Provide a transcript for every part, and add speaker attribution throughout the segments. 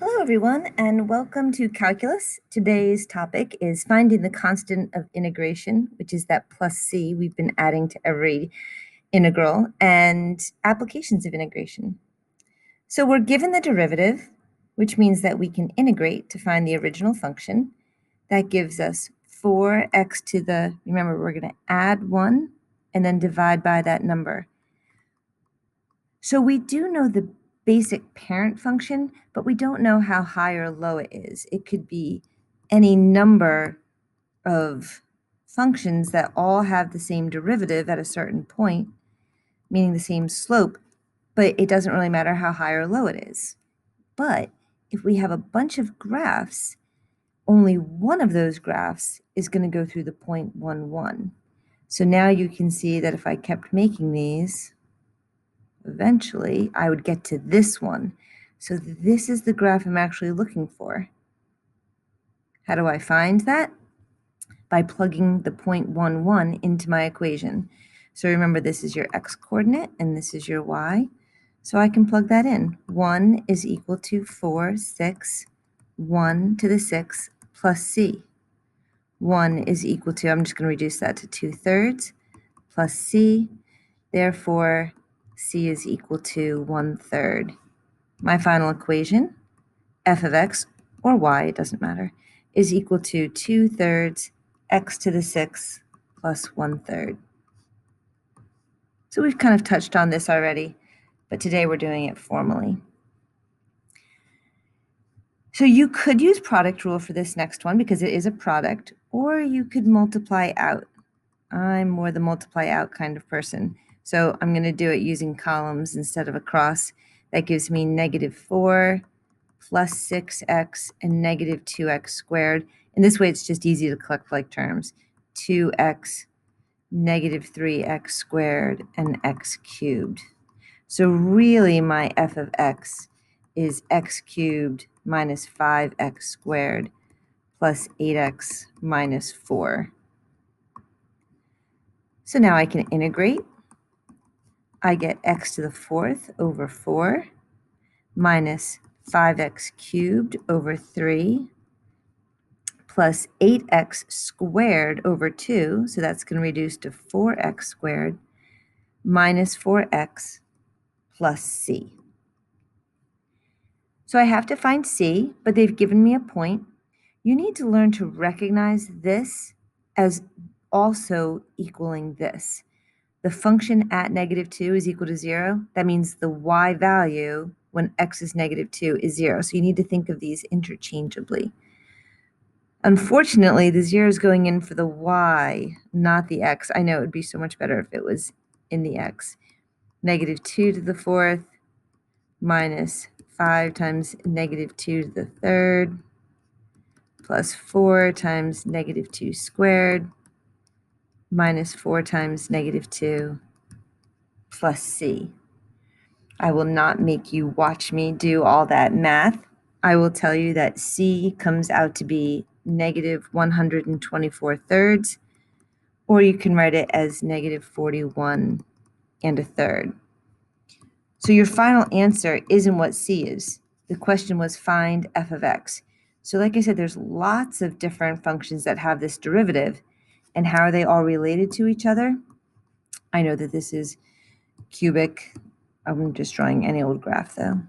Speaker 1: Hello, everyone, and welcome to Calculus. Today's topic is finding the constant of integration, which is that plus c we've been adding to every integral, and applications of integration. So we're given the derivative, which means that we can integrate to find the original function. That gives us 4x to the, remember, we're going to add 1 and then divide by that number. So we do know the basic parent function, but we don't know how high or low it is. It could be any number of functions that all have the same derivative at a certain point, meaning the same slope, but it doesn't really matter how high or low it is. But if we have a bunch of graphs, only one of those graphs is going to go through the point 1, 1. So now you can see that if I kept making these, eventually I would get to this one. So this is the graph I'm actually looking for. How do I find that? By plugging the point 1, 1 into my equation. So remember, this is your x coordinate and this is your y. So I can plug that in. 1 is equal to 4, 6, 1 to the 6 plus c. 1 is equal to, I'm just going to reduce that to 2/3 plus c. Therefore, c is equal to 1/3. My final equation, f of x or y, it doesn't matter, is equal to 2/3 x to the 6 plus 1/3. So we've kind of touched on this already, but today we're doing it formally. So you could use product rule for this next one because it is a product, or you could multiply out. I'm more the multiply out kind of person. So I'm going to do it using columns instead of across. That gives me -4 plus 6x and -2x squared. And this way it's just easy to collect like terms. 2x, -3x squared, and x cubed. So really my f of x is x cubed minus 5x squared plus 8x minus 4. So now I can integrate. I get x to the 4th over 4 minus 5x cubed over 3 plus 8x squared over 2, so that's going to reduce to 4x squared minus 4x plus c. So I have to find c, but they've given me a point. You need to learn to recognize this as also equaling this. The function at -2 is equal to 0. That means the y value when x is -2 is 0. So you need to think of these interchangeably. Unfortunately, the 0 is going in for the y, not the x. I know it would be so much better if it was in the x. -2 to the 4th minus 5 times -2 to the 3rd plus 4 times -2 squared minus 4 times -2 plus c. I will not make you watch me do all that math. I will tell you that c comes out to be -124 thirds, or you can write it as -41 1/3. So your final answer isn't what c is. The question was find f of x. So like I said, there's lots of different functions that have this derivative, and how are they all related to each other? I know that this is cubic. I'm just drawing any old graph though.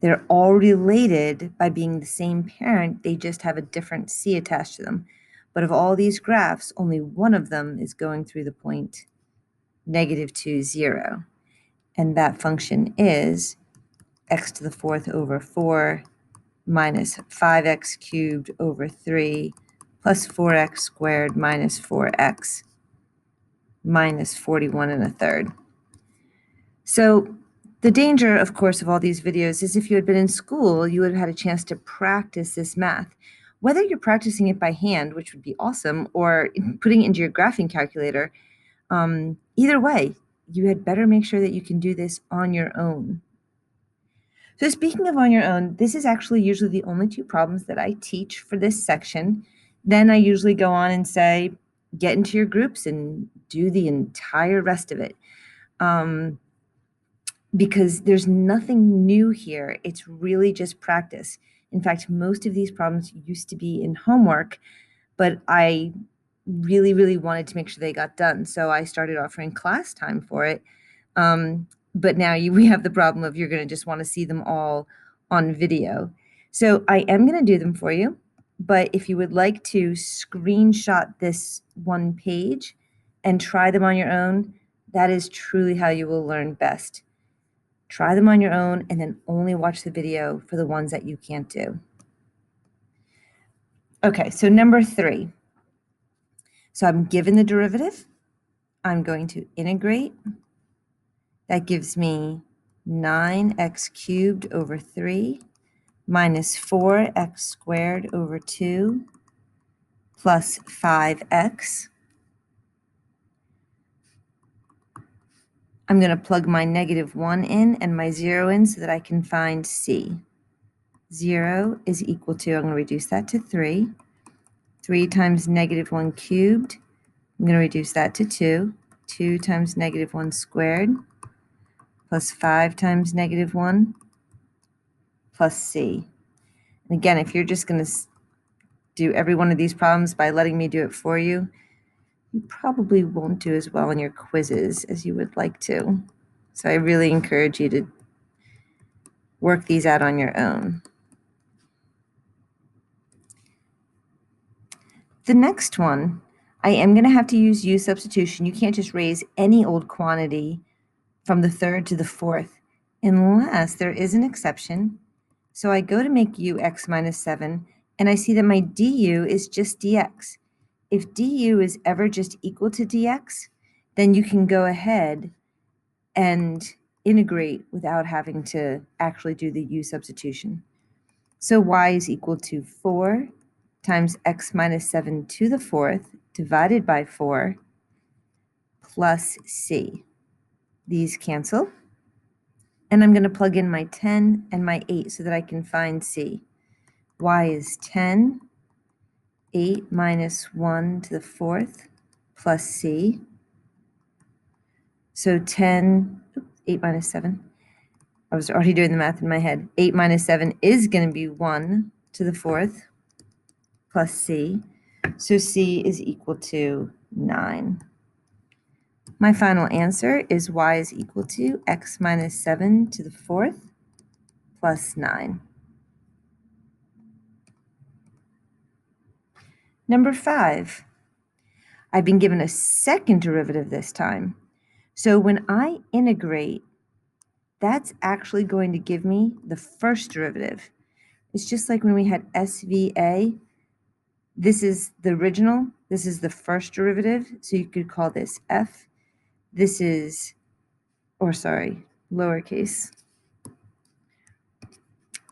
Speaker 1: They're all related by being the same parent, they just have a different c attached to them. But of all these graphs, only one of them is going through the point -2, 0. And that function is x to the 4th over 4 minus 5x cubed over 3 plus 4x squared minus 4x minus 41 1/3. So the danger, of course, of all these videos is if you had been in school, you would have had a chance to practice this math. Whether you're practicing it by hand, which would be awesome, or putting it into your graphing calculator, either way, you had better make sure that you can do this on your own. So speaking of on your own, this is actually usually the only 2 problems that I teach for this section. Then I usually go on and say, get into your groups and do the entire rest of it. because there's nothing new here. It's really just practice. In fact, most of these problems used to be in homework, but I really, really wanted to make sure they got done. So I started offering class time for it. But now we have the problem of you're going to just want to see them all on video. So I am going to do them for you. But if you would like to screenshot this one page and try them on your own, that is truly how you will learn best. Try them on your own and then only watch the video for the ones that you can't do. Okay, so number 3. So I'm given the derivative. I'm going to integrate. That gives me 9x cubed over 3 minus 4x squared over 2 plus 5x. I'm going to plug my -1 in and my 0 in so that I can find c. 0 is equal to, I'm going to reduce that to 3. 3 times -1 cubed, I'm going to reduce that to 2. 2 times -1 squared plus 5 times -1 plus c. And again, if you're just going to do every one of these problems by letting me do it for you, you probably won't do as well in your quizzes as you would like to. So I really encourage you to work these out on your own. The next one, I am going to have to use U-substitution. You can't just raise any old quantity from the third to the fourth unless there is an exception. So I go to make u x minus 7, and I see that my du is just dx. If du is ever just equal to dx, then you can go ahead and integrate without having to actually do the u substitution. So y is equal to 4 times x minus 7 to the fourth divided by 4 plus c. These cancel. And I'm going to plug in my 10 and my 8 so that I can find c. Y is 10, 8 minus 1 to the fourth plus c. So 10, 8 minus 7. I was already doing the math in my head. 8 minus 7 is going to be 1 to the fourth plus c. So c is equal to 9. My final answer is y is equal to x minus 7 to the fourth plus 9. Number 5. I've been given a second derivative this time. So when I integrate, that's actually going to give me the first derivative. It's just like when we had SVA. This is the original. This is the first derivative. So you could call this f. This is, or sorry, lowercase.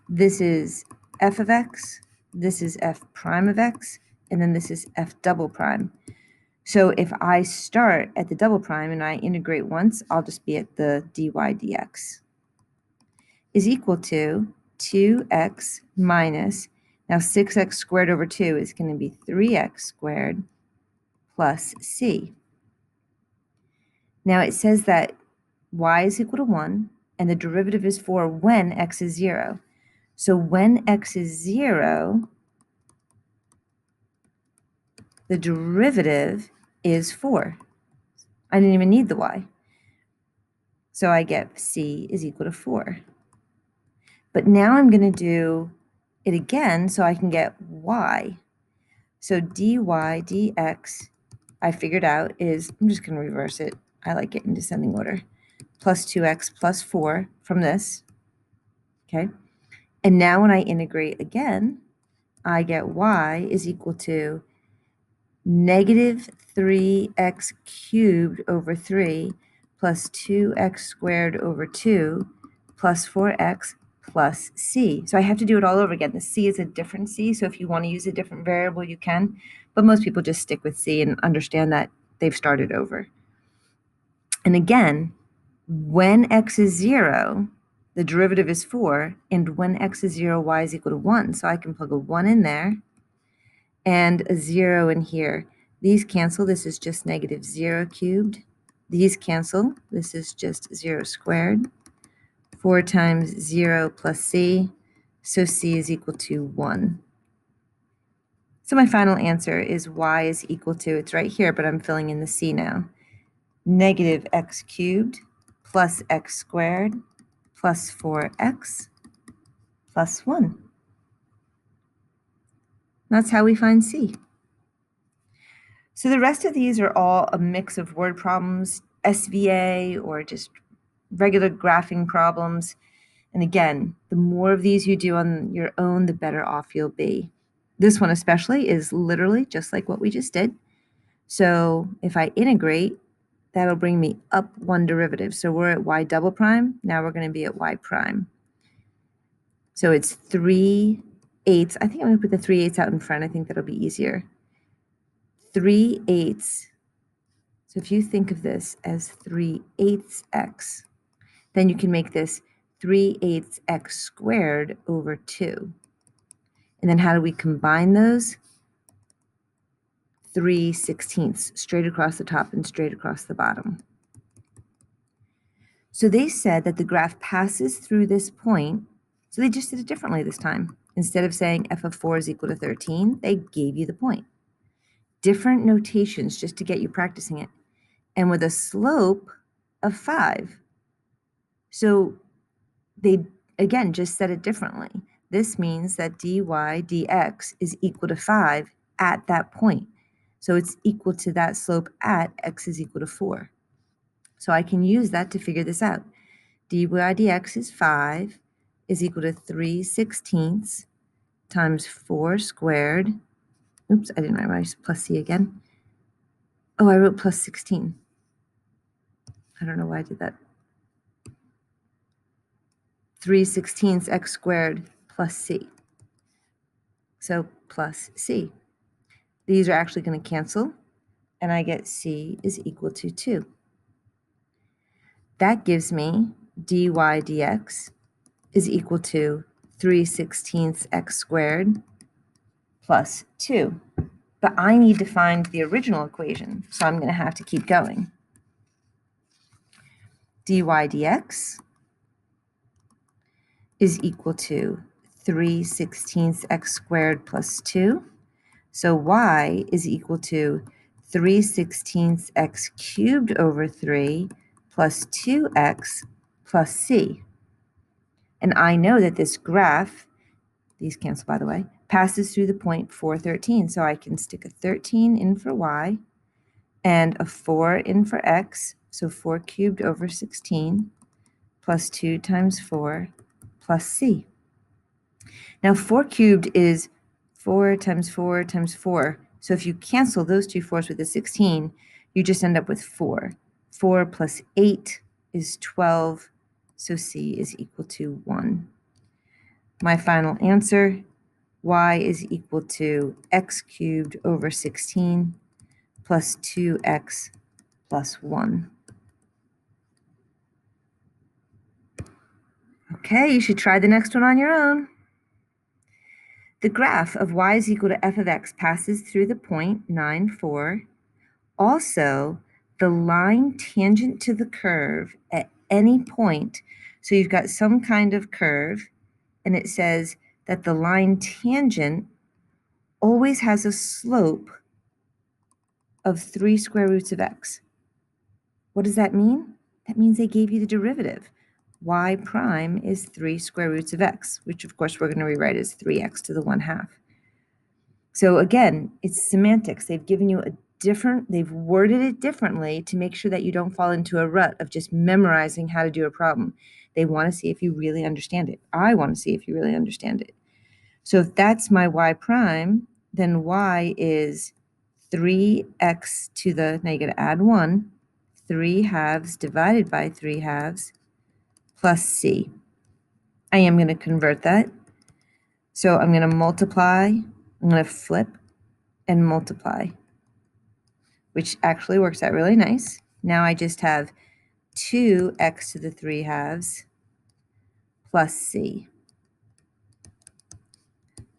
Speaker 1: This is f of x. This is f prime of x. And then this is f double prime. So if I start at the double prime and I integrate once, I'll just be at the dy dx is equal to 2x minus, now 6x squared over 2 is going to be 3x squared plus c. Now it says that y is equal to 1 and the derivative is 4 when x is 0. So when x is 0, the derivative is 4. I didn't even need the y. So I get c is equal to 4. But now I'm going to do it again so I can get y. So dy dx, I figured out is, I'm just going to reverse it. I like it in descending order. Plus 2x plus 4 from this. Okay. And now when I integrate again, I get y is equal to negative 3x cubed over 3 plus 2x squared over 2 plus 4x plus c. So I have to do it all over again. The c is a different c, so if you want to use a different variable, you can. But most people just stick with c and understand that they've started over. And again, when x is 0, the derivative is 4, and when x is 0, y is equal to 1. So I can plug a 1 in there and a 0 in here. These cancel. This is just negative 0 cubed. These cancel. This is just 0 squared. 4 times 0 plus c, so c is equal to 1. So my final answer is y is equal to, it's right here, but I'm filling in the c now, negative x cubed plus x squared plus 4x plus 1. That's how we find c. So the rest of these are all a mix of word problems, SVA, or just regular graphing problems. And again, the more of these you do on your own, the better off you'll be. This one especially is literally just like what we just did. So if I integrate, that'll bring me up one derivative. So we're at y double prime. Now we're going to be at y prime. So it's 3/8. I think I'm going to put the 3/8 out in front. I think that'll be easier. 3/8. So if you think of this as 3/8 x, then you can make this 3/8 x squared over 2. And then how do we combine those? 3/16 straight across the top and straight across the bottom. So they said that the graph passes through this point, so they just did it differently this time. Instead of saying f of 4 is equal to 13, they gave you the point. Different notations just to get you practicing it. And with a slope of 5. So they, again, just said it differently. This means that dy dx is equal to 5 at that point. So it's equal to that slope at x is equal to 4. So I can use that to figure this out. Dy dx is 5 is equal to 3/16 times 4 squared. Oops, I didn't write plus c again. Oh, I wrote plus 16. I don't know why I did that. 3/16 x squared plus c. So plus c. These are actually going to cancel, and I get c is equal to 2. That gives me dy dx is equal to 3/16 x squared plus 2. But I need to find the original equation, so I'm going to have to keep going. Dy dx is equal to 3/16 x squared plus 2. So y is equal to 3/16 x cubed over 3 plus 2x plus c. And I know that this graph, these cancel by the way, passes through the point 4, 13. So I can stick a 13 in for y and a 4 in for x. So 4 cubed over 16 plus 2 times 4 plus c. Now 4 cubed is 4 times 4 times 4. So if you cancel those two 4s with the 16, you just end up with 4. 4 plus 8 is 12, so c is equal to 1. My final answer, y is equal to x cubed over 16 plus 2x plus 1. Okay, you should try the next one on your own. The graph of y is equal to f of x passes through the point 9, 4. Also, the line tangent to the curve at any point, so you've got some kind of curve, and it says that the line tangent always has a slope of 3 square roots of x. What does that mean? That means they gave you the derivative. Y prime is 3 square roots of x, which of course we're going to rewrite as 3x to the 1/2. So again, it's semantics. They've given you they've worded it differently to make sure that you don't fall into a rut of just memorizing how to do a problem. They want to see if you really understand it. I want to see if you really understand it. So if that's my y prime, then y is 3x to the, now you got to add 1, 3/2 divided by 3/2 plus c. I am going to convert that. So I'm going to multiply, I'm going to flip and multiply, which actually works out really nice. Now I just have 2x to the 3/2 plus c.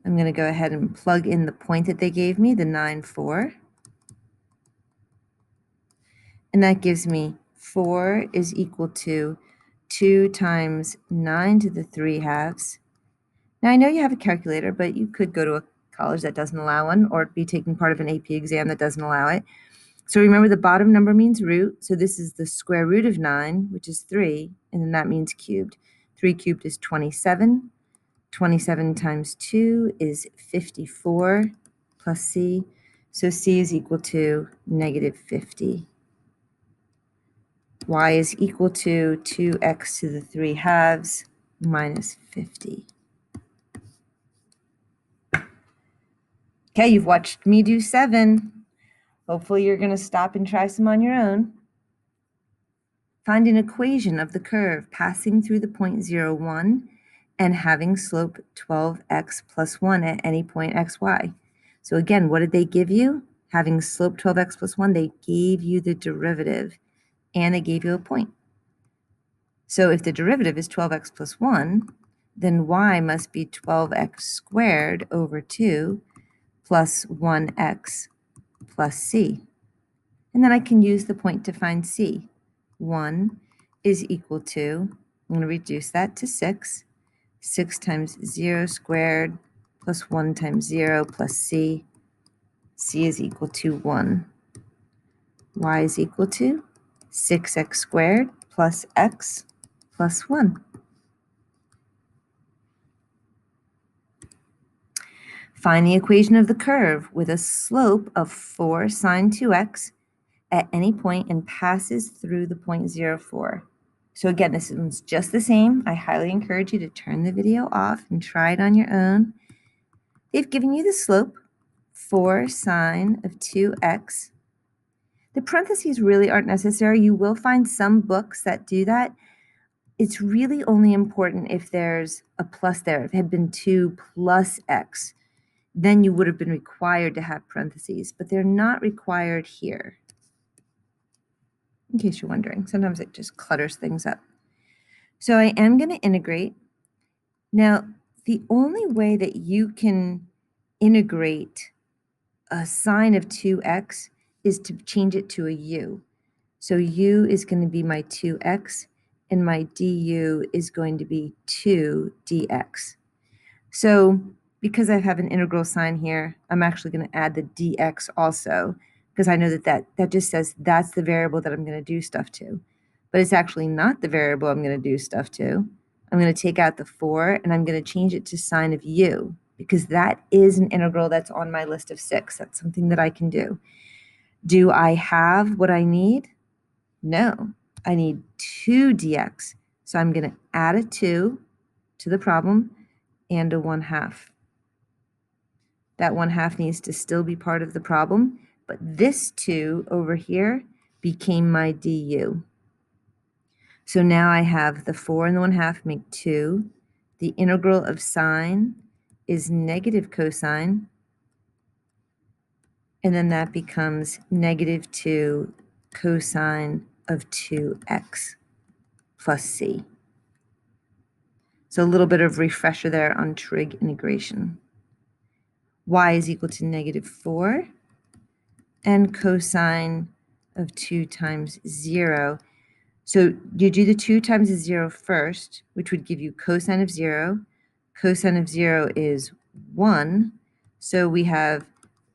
Speaker 1: I'm going to go ahead and plug in the point that they gave me, the 9, 4. And that gives me 4 is equal to 2 times 9 to the 3 halves. Now, I know you have a calculator, but you could go to a college that doesn't allow one or be taking part of an AP exam that doesn't allow it. So remember, the bottom number means root. So this is the square root of 9, which is 3, and then that means cubed. 3 cubed is 27. 27 times 2 is 54 plus c. So c is equal to negative 50. Y is equal to 2x to the 3 halves minus 50. Okay, you've watched me do 7. Hopefully you're going to stop and try some on your own. Find an equation of the curve passing through the point 0, 1 and having slope 12x plus 1 at any point xy. So again, what did they give you? Having slope 12x plus 1, they gave you the derivative, and they gave you a point. So if the derivative is 12x plus 1, then y must be 12x squared over 2 plus 1x plus c. And then I can use the point to find c. 1 is equal to, I'm going to reduce that to 6. 6 times 0 squared plus 1 times 0 plus c. C is equal to 1. Y is equal to 6x squared plus x plus 1. Find the equation of the curve with a slope of 4 sine 2x at any point and passes through the point 0, 4. So again, this one's just the same. I highly encourage you to turn the video off and try it on your own. They've given you the slope, 4 sine of 2x. The parentheses really aren't necessary. You will find some books that do that. It's really only important if there's a plus there. If it had been 2 plus x, then you would have been required to have parentheses, but they're not required here. In case you're wondering, sometimes it just clutters things up. So I am going to integrate. Now, the only way that you can integrate a sine of 2x is to change it to a u. So u is going to be my 2x, and my du is going to be 2 dx. So because I have an integral sign here, I'm actually going to add the dx also, because I know that just says that's the variable that I'm going to do stuff to. But it's actually not the variable I'm going to do stuff to. I'm going to take out the 4, and I'm going to change it to sine of u, because that is an integral that's on my list of 6. That's something that I can do. Do I have what I need? No. I need 2 dx. So I'm going to add a 2 to the problem and a 1/2. That 1/2 needs to still be part of the problem, but this 2 over here became my du. So now I have the 4 and the 1/2 make 2. The integral of sine is negative cosine, and then that becomes negative 2 cosine of 2x plus c. So a little bit of refresher there on trig integration. Y is equal to negative 4, and cosine of 2 times 0. So you do the 2 times the 0 first, which would give you cosine of 0. Cosine of 0 is 1. So we have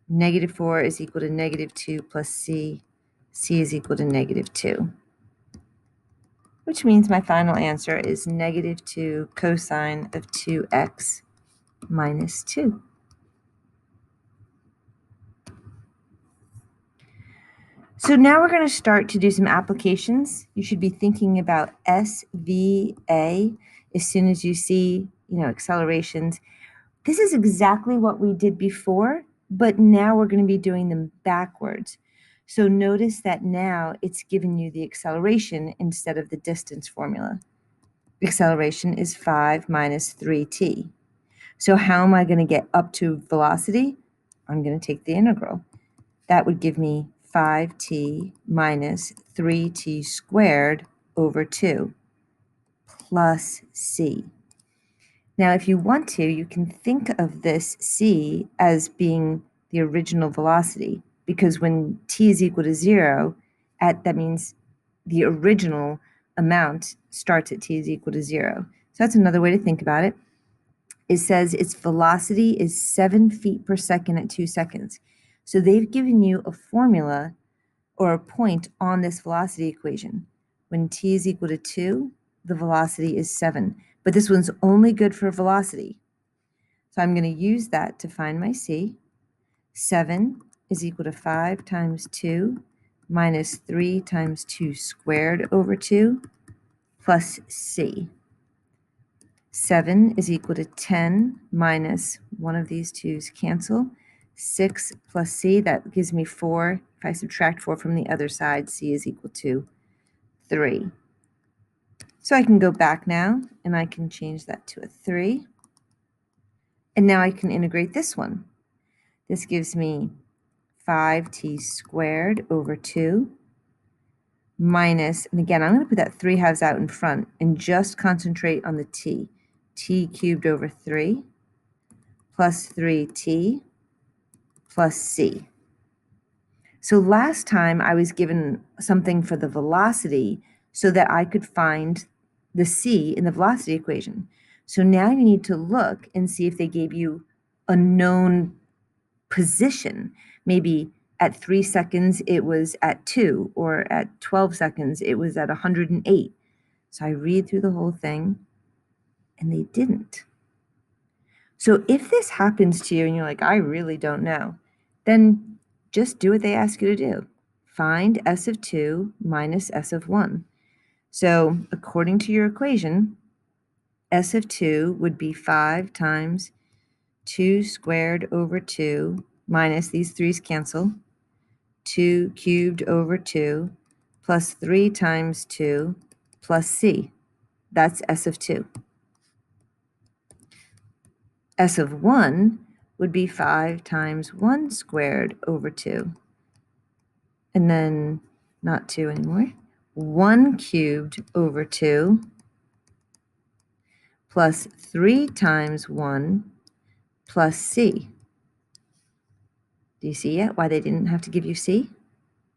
Speaker 1: negative 4 is equal to negative 2 plus c. C is equal to negative 2. Which means my final answer is negative 2 cosine of 2x minus 2. So now we're going to start to do some applications. You should be thinking about SVA as soon as you see, accelerations. This is exactly what we did before, but now we're going to be doing them backwards. So notice that now it's given you the acceleration instead of the distance formula. Acceleration is 5 minus 3t. So how am I going to get up to velocity? I'm going to take the integral. That would give me 5t minus 3t squared over 2 plus c. Now, if you want to, you can think of this c as being the original velocity, because when t is equal to 0, that means the original amount starts at t is equal to 0. So that's another way to think about it. It says its velocity is 7 feet per second at 2 seconds. So they've given you a formula or a point on this velocity equation. When t is equal to 2, the velocity is 7. But this one's only good for velocity. So I'm going to use that to find my c. 7 is equal to 5 times 2 minus 3 times 2 squared over 2 plus c. 7 is equal to 10 minus one of these 2's cancel. 6 plus c, that gives me 4. If I subtract 4 from the other side, c is equal to 3. So I can go back now, and I can change that to a 3. And now I can integrate this one. This gives me 5t squared over 2 minus, and again, I'm going to put that 3 halves out in front and just concentrate on the t. T cubed over 3 plus 3t plus c. So last time I was given something for the velocity so that I could find the c in the velocity equation. So now you need to look and see if they gave you a known position. Maybe at 3 seconds it was at 2, or at 12 seconds it was at 108. So I read through the whole thing, and they didn't. So if this happens to you and you're like, I really don't know, then just do what they ask you to do. Find s of 2 minus s of 1. So according to your equation, s of 2 would be 5 times 2 squared over 2 minus these 3's cancel, 2 cubed over 2 plus 3 times 2 plus c. That's s of 2. S of 1 would be 5 times 1 squared over 2. And then, not 2 anymore, 1 cubed over 2 plus 3 times 1 plus c. Do you see yet why they didn't have to give you c?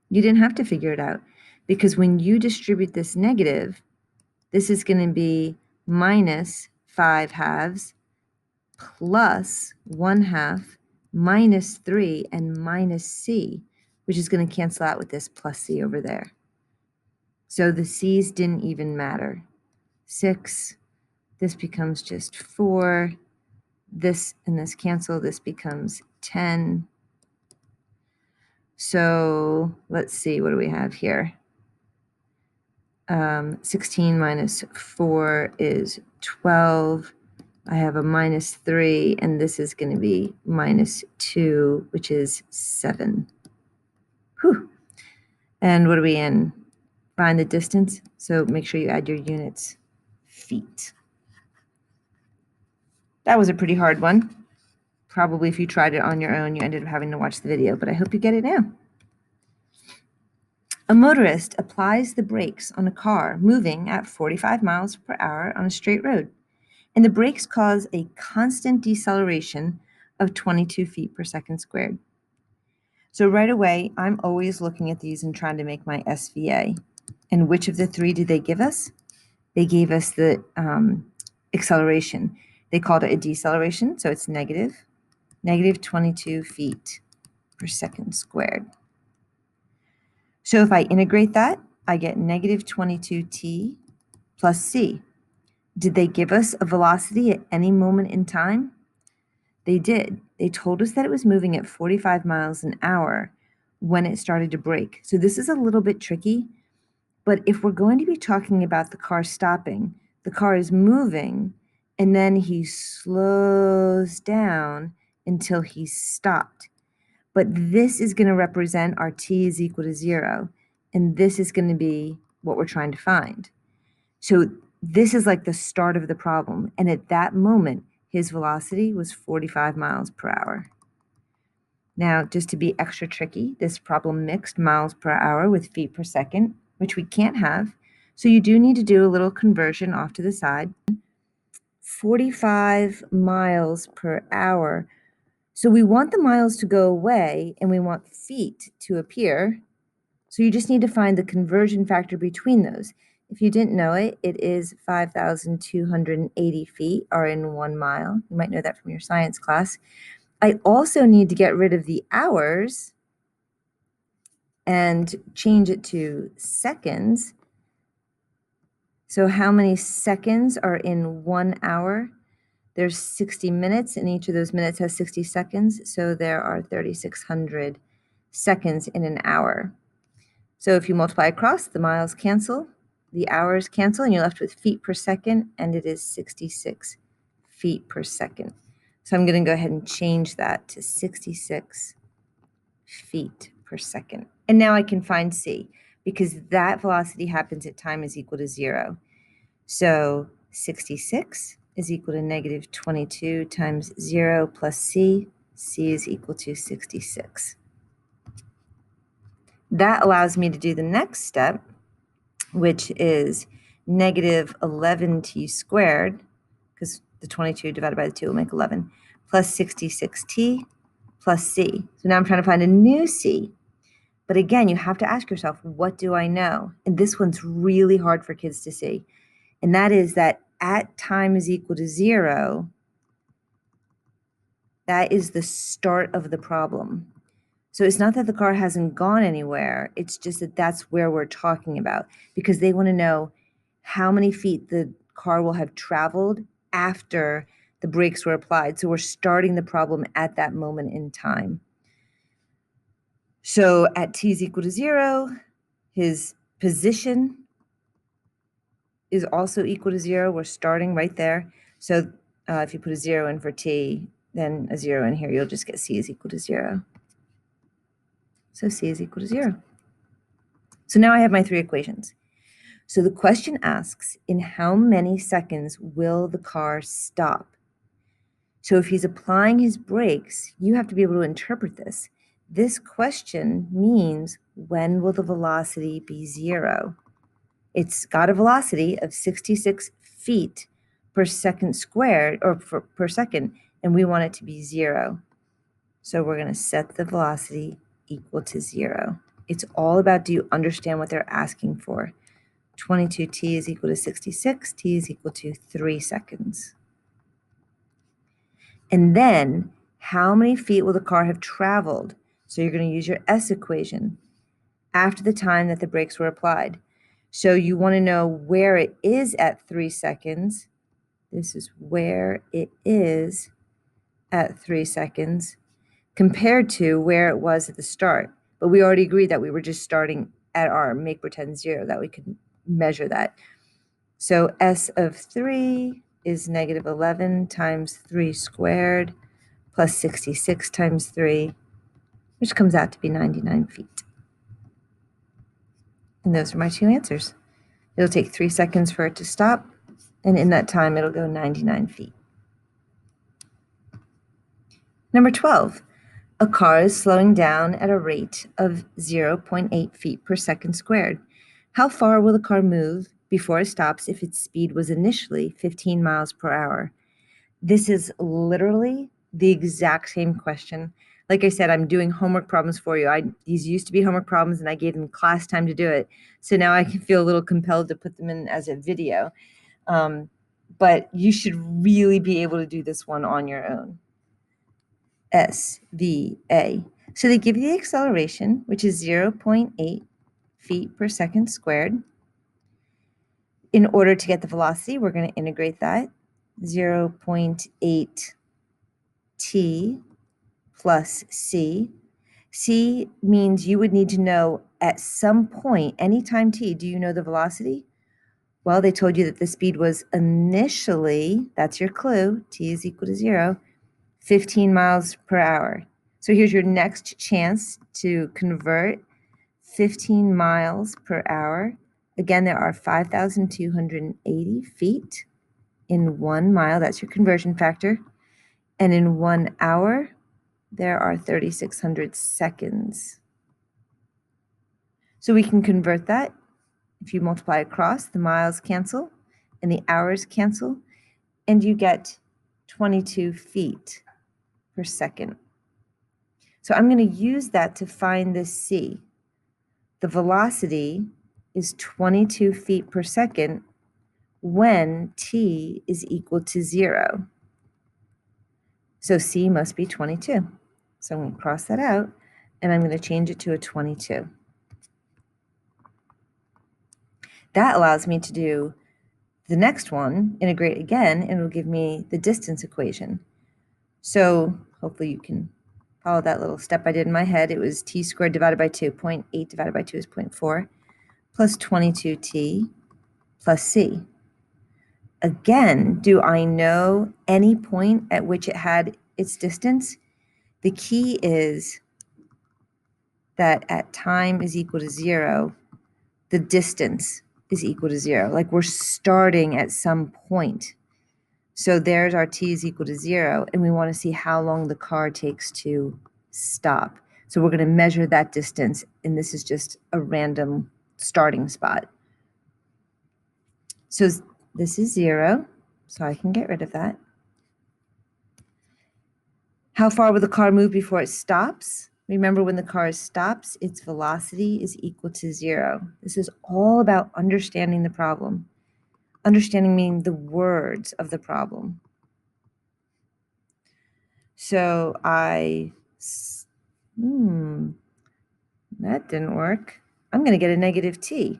Speaker 1: You didn't have to figure it out, because when you distribute this negative, this is going to be minus 5 halves plus 1 half minus 3 and minus c, which is going to cancel out with this plus c over there. So the c's didn't even matter. 6, this becomes just 4, this and this cancel, this becomes 10. So let's see, what do we have here? 16 minus 4 is 12. I have a minus 3, and this is going to be minus 2, which is 7. Whew. And what are we in? Find the distance. So make sure you add your units. Feet. That was a pretty hard one. Probably if you tried it on your own, you ended up having to watch the video, but I hope you get it now. A motorist applies the brakes on a car moving at 45 miles per hour on a straight road, and the brakes cause a constant deceleration of 22 feet per second squared. So right away, I'm always looking at these and trying to make my SVA. And which of the 3 did they give us? They gave us the acceleration. They called it a deceleration, so it's negative 22 feet per second squared. So if I integrate that, I get negative 22t plus c. Did they give us a velocity at any moment in time? They did. They told us that it was moving at 45 miles an hour when it started to brake. So this is a little bit tricky, but if we're going to be talking about the car stopping, the car is moving, and then he slows down until he's stopped. But this is going to represent our t is equal to 0, and this is going to be what we're trying to find. So this is like the start of the problem, and at that moment, his velocity was 45 miles per hour. Now, just to be extra tricky, this problem mixed miles per hour with feet per second, which we can't have, so you do need to do a little conversion off to the side. 45 miles per hour. So we want the miles to go away, and we want feet to appear. So you just need to find the conversion factor between those. If you didn't know it, it is 5,280 feet are in 1 mile. You might know that from your science class. I also need to get rid of the hours and change it to seconds. So how many seconds are in 1 hour? There's 60 minutes, and each of those minutes has 60 seconds. So there are 3,600 seconds in an hour. So if you multiply across, the miles cancel, the hours cancel, and you're left with feet per second, and it is 66 feet per second. So I'm going to go ahead and change that to 66 feet per second. And now I can find c, because that velocity happens at time is equal to 0. So 66 is equal to negative 22 times 0 plus c. C is equal to 66. That allows me to do the next step, which is negative 11t squared, because the 22 divided by the 2 will make 11, plus 66t plus c. So now I'm trying to find a new c. But again, you have to ask yourself, what do I know? And this one's really hard for kids to see. And that is that at time is equal to 0, that is the start of the problem. So it's not that the car hasn't gone anywhere. It's just that that's where we're talking about, because they want to know how many feet the car will have traveled after the brakes were applied. So we're starting the problem at that moment in time. So at t is equal to 0, his position is also equal to 0. We're starting right there. So if you put a 0 in for t, then a 0 in here, you'll just get c is equal to 0. So c is equal to 0. So now I have my 3 equations. So the question asks, in how many seconds will the car stop? So if he's applying his brakes, you have to be able to interpret this. This question means, when will the velocity be 0? It's got a velocity of 66 feet per second squared, or per second, and we want it to be 0. So we're going to set the velocity equal to 0. It's all about, do you understand what they're asking for? 22t is equal to 66, t is equal to 3 seconds. And then, how many feet will the car have traveled? So you're going to use your S equation after the time that the brakes were applied. So you want to know where it is at 3 seconds. This is where it is at 3 seconds compared to where it was at the start. But we already agreed that we were just starting at our make pretend 0, that we could measure that. So S of 3 is negative 11 times 3 squared plus 66 times 3, which comes out to be 99 feet. And those are my 2 answers. It'll take 3 seconds for it to stop, and in that time, it'll go 99 feet. Number 12, a car is slowing down at a rate of 0.8 feet per second squared. How far will the car move before it stops if its speed was initially 15 miles per hour? This is literally the exact same question. Like I said, I'm doing homework problems for you. These used to be homework problems, and I gave them class time to do it. So now I can feel a little compelled to put them in as a video. But you should really be able to do this one on your own. SVA. So they give you the acceleration, which is 0.8 feet per second squared. In order to get the velocity, we're going to integrate that. 0.8 t plus c. C means you would need to know at some point, anytime t, do you know the velocity? Well, they told you that the speed was initially, that's your clue, t is equal to 0, 15 miles per hour. So here's your next chance to convert 15 miles per hour. Again, there are 5,280 feet in 1 mile. That's your conversion factor. And in 1 hour, there are 3,600 seconds. So we can convert that. If you multiply across, the miles cancel and the hours cancel, and you get 22 feet per second. So I'm going to use that to find this c. The velocity is 22 feet per second when t is equal to 0. So c must be 22. So I'm going to cross that out, and I'm going to change it to a 22. That allows me to do the next one, integrate again, and it'll give me the distance equation. So hopefully you can follow that little step I did in my head. It was t squared divided by 2. 0.8 divided by 2 is 0.4, plus 22t plus c. Again, do I know any point at which it had its distance? The key is that at time is equal to 0, the distance is equal to 0. Like we're starting at some point. So there's our t is equal to 0, and we want to see how long the car takes to stop. So we're going to measure that distance, and this is just a random starting spot. So this is 0, so I can get rid of that. How far will the car move before it stops? Remember, when the car stops, its velocity is equal to 0. This is all about understanding the problem. Understanding meaning the words of the problem. So that didn't work. I'm going to get a negative t.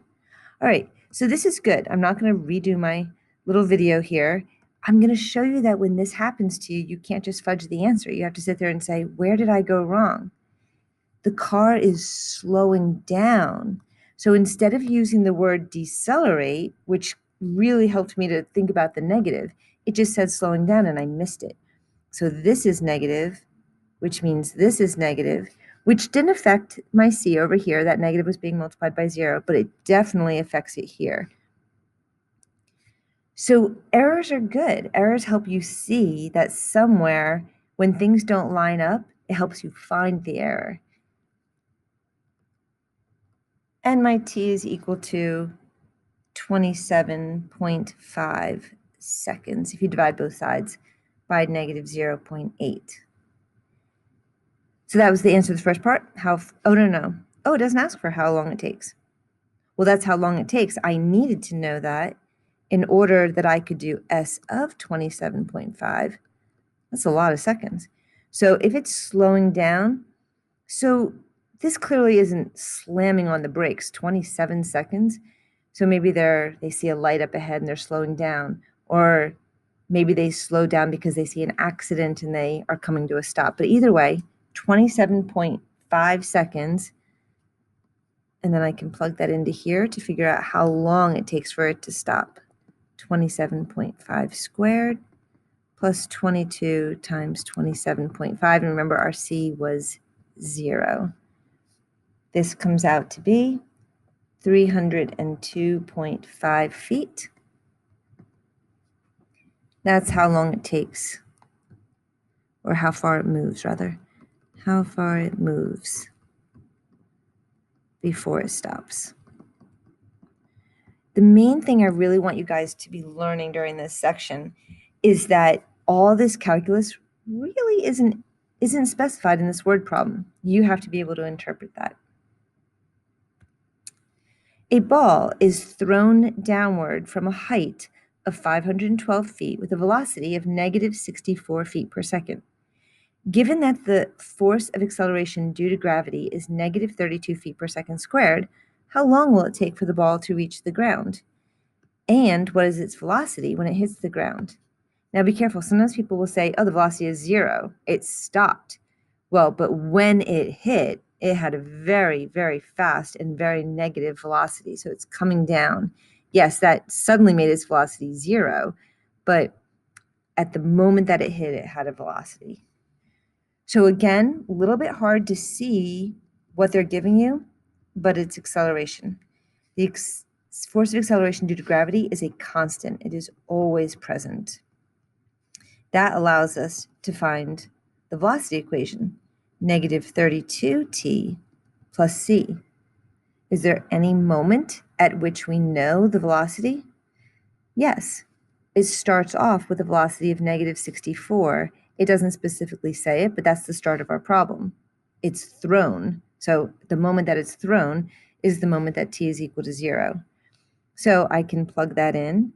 Speaker 1: All right, so this is good. I'm not going to redo my little video here. I'm going to show you that when this happens to you, you can't just fudge the answer. You have to sit there and say, where did I go wrong? The car is slowing down. So instead of using the word decelerate, which really helped me to think about the negative, it just said slowing down and I missed it. So this is negative, which means this is negative, which didn't affect my c over here. That negative was being multiplied by 0, but it definitely affects it here. So errors are good. Errors help you see that somewhere when things don't line up, it helps you find the error. And my t is equal to 27.5 seconds if you divide both sides by negative 0.8. So that was the answer to the first part. No. Oh, it doesn't ask for how long it takes. Well, that's how long it takes. I needed to know that in order that I could do s of 27.5. That's a lot of seconds. So if it's slowing down, so this clearly isn't slamming on the brakes, 27 seconds. So maybe they see a light up ahead and they're slowing down, or maybe they slow down because they see an accident and they are coming to a stop. But either way, 27.5 seconds, and then I can plug that into here to figure out how long it takes for it to stop. 27.5 squared plus 22 times 27.5, and remember our c was 0. This comes out to be 302.5 feet. That's how long it takes, or how far it moves, rather. How far it moves before it stops. The main thing I really want you guys to be learning during this section is that all this calculus really isn't specified in this word problem. You have to be able to interpret that. A ball is thrown downward from a height of 512 feet with a velocity of negative 64 feet per second. Given that the force of acceleration due to gravity is negative 32 feet per second squared, how long will it take for the ball to reach the ground? And what is its velocity when it hits the ground? Now be careful. Sometimes people will say, oh, the velocity is 0. It stopped. Well, but when it hit, it had a very, very fast and very negative velocity. So it's coming down. Yes, that suddenly made its velocity 0, but at the moment that it hit, it had a velocity. So again, a little bit hard to see what they're giving you, but it's acceleration. The force of acceleration due to gravity is a constant. It is always present. That allows us to find the velocity equation, negative 32t plus c. Is there any moment at which we know the velocity? Yes. It starts off with a velocity of negative 64. It doesn't specifically say it, but that's the start of our problem. It's thrown. So the moment that it's thrown is the moment that t is equal to 0. So I can plug that in.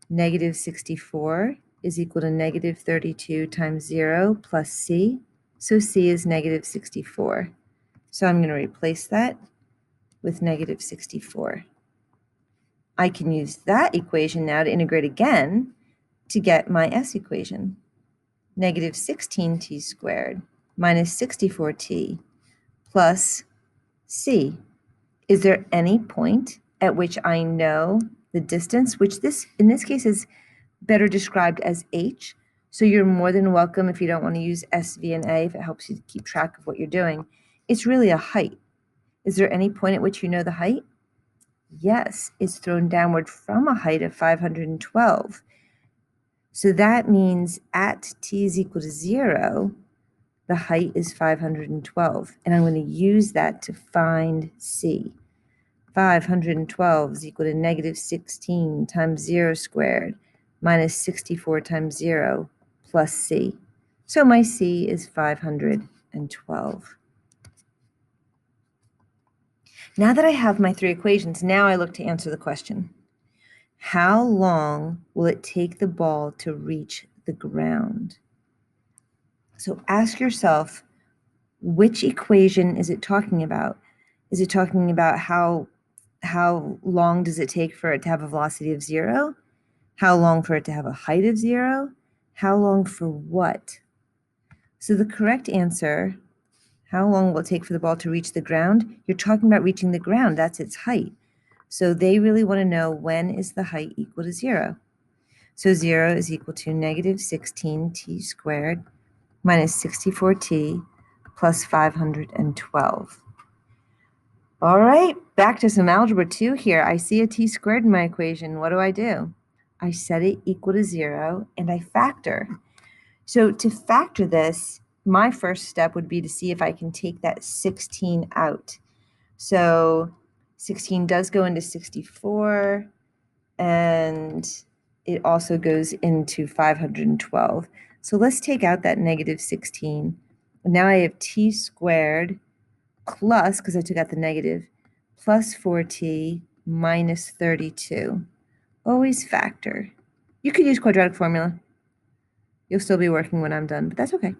Speaker 1: Negative 64 is equal to negative 32 times 0 plus c. So c is negative 64. So I'm going to replace that with negative 64. I can use that equation now to integrate again to get my s equation. Negative 16t squared minus 64t plus c. Is there any point at which I know the distance, which in this case is better described as h? So you're more than welcome, if you don't want to use s, v, and a, if it helps you keep track of what you're doing. It's really a height. Is there any point at which you know the height? Yes, it's thrown downward from a height of 512. So that means at t is equal to 0, the height is 512. And I'm going to use that to find c. 512 is equal to negative 16 times 0 squared minus 64 times 0 plus c. So my c is 512. Now that I have my three equations, now I look to answer the question. How long will it take the ball to reach the ground? So ask yourself, which equation is it talking about? Is it talking about how long does it take for it to have a velocity of 0? How long for it to have a height of 0? How long for what? So the correct answer, how long will it take for the ball to reach the ground? You're talking about reaching the ground. That's its height. So they really want to know, when is the height equal to 0? So 0 is equal to negative 16t squared minus 64t plus 512. All right, back to some algebra 2 here. I see a t squared in my equation. What do? I set it equal to 0, and I factor. So to factor this, my first step would be to see if I can take that 16 out. So 16 does go into 64, and it also goes into 512. So let's take out that negative 16. Now I have t squared plus, because I took out the negative, plus 4t minus 32. Always factor. You could use quadratic formula. You'll still be working when I'm done, but that's okay.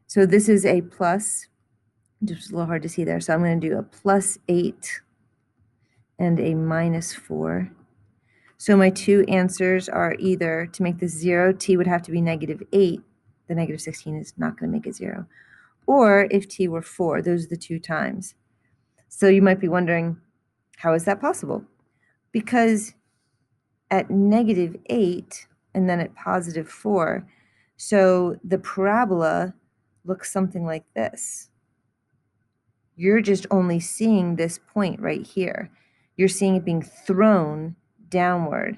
Speaker 1: So this is a plus, just a little hard to see there. So I'm going to do a plus 8 and a minus 4. So my two answers are either, to make this 0, t would have to be negative 8. The negative 16 is not going to make it 0. Or if t were 4, those are the two times. So you might be wondering, how is that possible? Because at negative 8 and then at positive 4, so the parabola looks something like this. You're just only seeing this point right here. You're seeing it being thrown downward.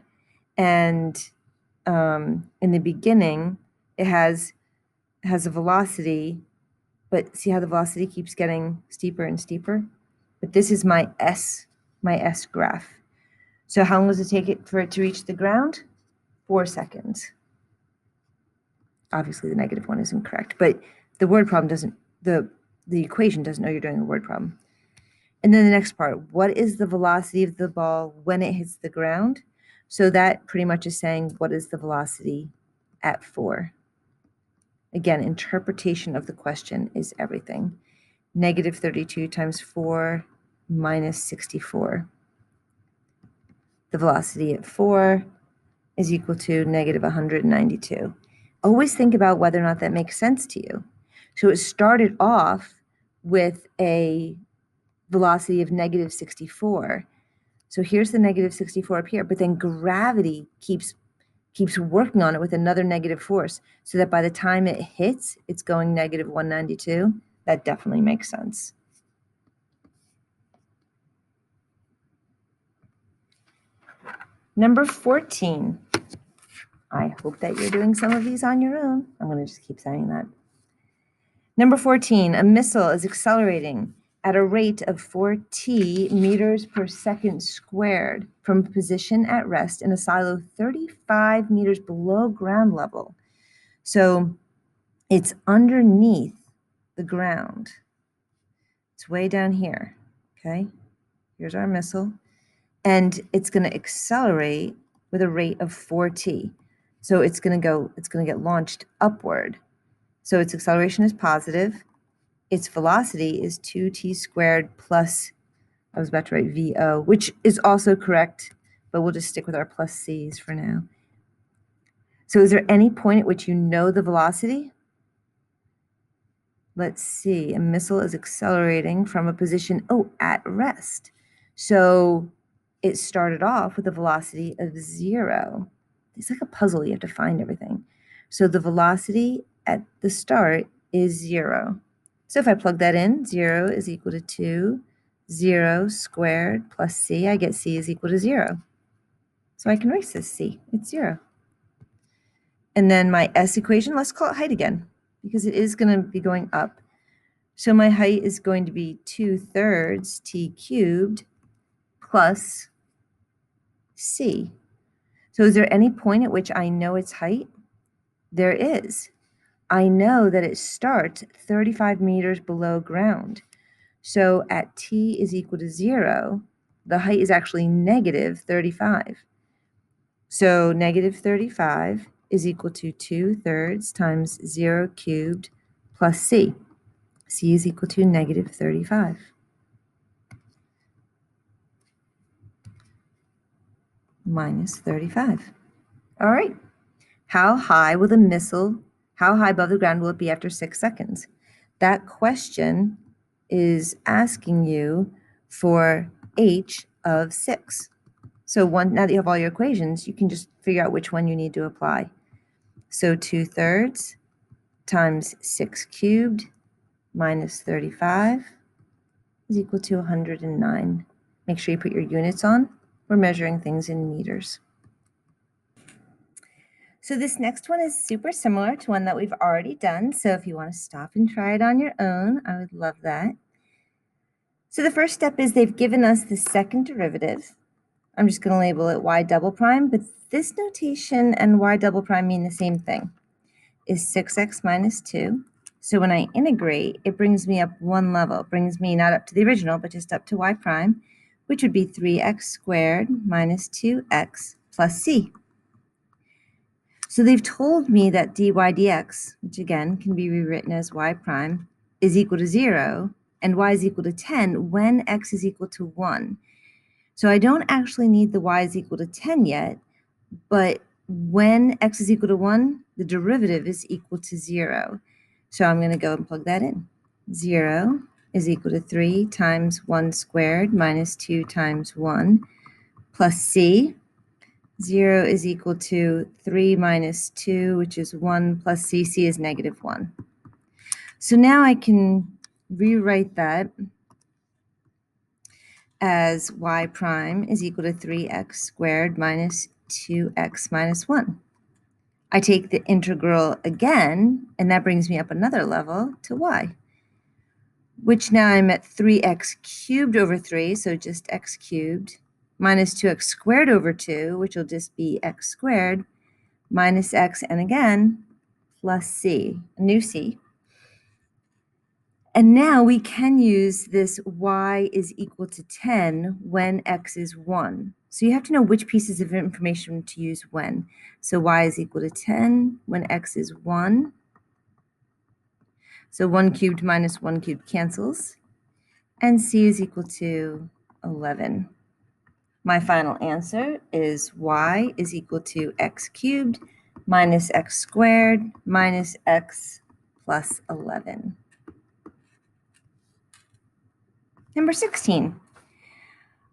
Speaker 1: And in the beginning, it has a velocity, but see how the velocity keeps getting steeper and steeper? But this is my S graph. So how long does it take for it to reach the ground? 4 seconds. Obviously, the negative one is incorrect, but the word problem doesn't, the equation doesn't know you're doing a word problem. And then the next part, what is the velocity of the ball when it hits the ground? So that pretty much is saying, what is the velocity at 4? Again, interpretation of the question is everything. Negative 32 times 4 minus 64. The velocity at 4 is equal to negative 192. Always think about whether or not that makes sense to you. So it started off with a velocity of negative 64. So here's the negative 64 up here, but then gravity keeps working on it with another negative force, so that by the time it hits, it's going negative 192. That definitely makes sense. Number 14. I hope that you're doing some of these on your own. I'm going to just keep saying that. Number 14, a missile is accelerating at a rate of 4t meters per second squared from a position at rest in a silo 35 meters below ground level. So it's underneath the ground. It's way down here, okay? Here's our missile. And it's going to accelerate with a rate of 4t. So it's going to get launched upward. So its acceleration is positive. Its velocity is 2t squared plus, I was about to write VO, which is also correct, but we'll just stick with our plus c's for now. So is there any point at which you know the velocity? Let's see, a missile is accelerating from a position, at rest. So it started off with a velocity of 0. It's like a puzzle, you have to find everything. So the velocity at the start is 0. So if I plug that in, 0 is equal to 2, 0 squared plus c, I get c is equal to 0. So I can erase this c, it's 0. And then my s equation, let's call it height again, because it is going to be going up. So my height is going to be 2/3 t cubed plus c. So is there any point at which I know its height? There is. I know that it starts 35 meters below ground. So at t is equal to 0, the height is actually negative 35. So negative 35 is equal to 2/3 times 0 cubed plus c. c is equal to negative 35. Minus 35. All right. How high above the ground will it be after 6 seconds? That question is asking you for h of 6. So now that you have all your equations, you can just figure out which one you need to apply. So 2/3 times 6 cubed minus 35 is equal to 109. Make sure you put your units on. We're measuring things in meters. So this next one is super similar to one that we've already done. So if you want to stop and try it on your own, I would love that. So the first step is they've given us the second derivative. I'm just going to label it y double prime, but this notation and y double prime mean the same thing, is 6x minus 2. So when I integrate, it brings me up one level. It brings me not up to the original, but just up to y prime, which would be 3x squared minus 2x plus c. So they've told me that dy dx, which again can be rewritten as y prime, is equal to 0, and y is equal to 10 when x is equal to 1. So I don't actually need the y is equal to 10 yet, but when x is equal to 1, the derivative is equal to 0. So I'm going to go and plug that in. 0 is equal to 3 times 1 squared minus 2 times 1 plus c. 0 is equal to 3 minus 2, which is 1 plus c. c is negative 1. So now I can rewrite that as y prime is equal to 3x squared minus 2x minus 1. I take the integral again, and that brings me up another level to y, which now I'm at 3x cubed over 3, so just x cubed, minus 2x squared over 2, which will just be x squared, minus x, and again, plus c, a new c. And now we can use this y is equal to 10 when x is 1. So you have to know which pieces of information to use when. So y is equal to 10 when x is 1. So 1 cubed minus 1 cubed cancels. And c is equal to 11. My final answer is y is equal to x cubed minus x squared minus x plus 11. Number 16.